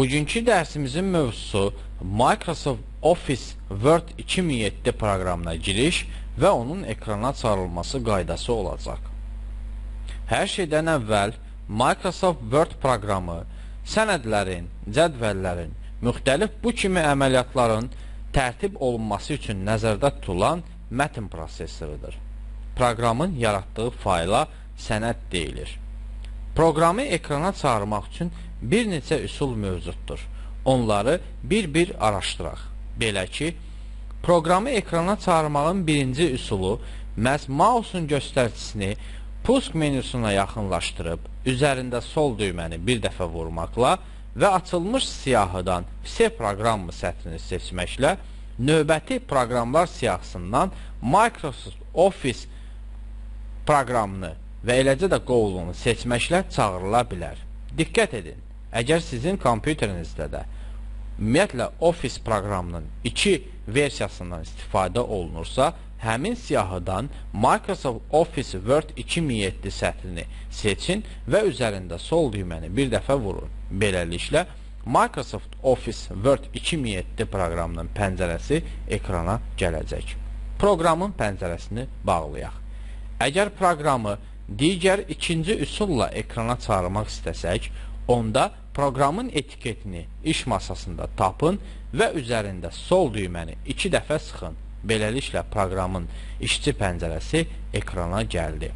Bugünkü dərsimizin mövzusu Microsoft Office Word 2007 proqramına giriş və onun ekrana çıxarılması qaydası olacaq. Hər şeydən əvvəl Microsoft Word proqramı sənədlərin, cədvəllərin, müxtəlif bu kimi əməliyyatların tərtib olunması üçün nəzərdə tutulan mətin prosesorudur. Proqramın yaratdığı fayla sənəd deyilir. Proqramı ekrana çıxarmaq üçün bir neçə üsul mövcuddur. Onları bir-bir araşdıraq. Belə ki, proqramı ekrana çıxarmağın birinci üsulu məhz mausun göstəricisini pusk menüsuna yaxınlaşdırıb, üzərində sol düyməni bir dəfə vurmaqla və açılmış siyahıdan C proqramı sətrini seçməklə növbəti proqramlar siyahısından Microsoft Office proqramını və eləcə də qovluğunu seçməklə çağırıla bilər. Diqqət edin, əgər sizin kompüterinizdə də ümumiyyətlə Office proqramının 2 versiyasından istifadə olunursa, həmin siyahıdan Microsoft Office Word 2007 sətrini seçin və üzərində sol düyməni bir dəfə vurun. Beləliklə, Microsoft Office Word 2007 proqramının pəncərəsi ekrana gələcək. Proqramın pəncərəsini bağlayaq. Əgər proqramı digər ikinci üsulla ekrana çıxarmaq istəsək, onda proqramın etiketini iş masasında tapın və üzərində sol düyməni 2 dəfə sıxın. Beləliklə, proqramın işçi pəncərəsi ekrana gəldi.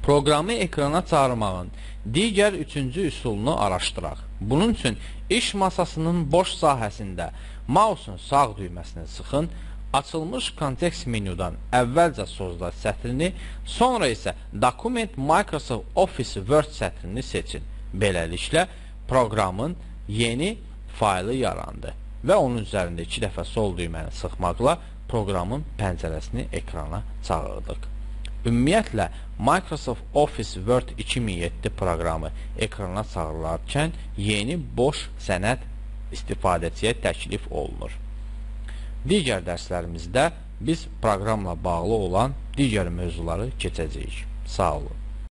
Proqramı ekrana çıxarmağın digər üçüncü üsulunu araşdıraq. Bunun üçün iş masasının boş sahəsində mausun sağ düyməsini sıxın, açılmış kontekst menyudan əvvəlcə sözlər sətrini, sonra isə Document Microsoft Office Word sətrini seçin. Beləliklə, proqramın yeni faylı yarandı və onun üzərində 2 dəfə sol düyməni sıxmaqla proqramın pəncərəsini ekrana çağırdıq. Ümumiyyətlə, Microsoft Office Word 2007 proqramı ekrana çağırılarkən yeni boş sənəd istifadəçiyə təklif olunur. Digər dərslərimizdə biz proqramla bağlı olan digər mövzuları keçəcəyik. Sağ olun.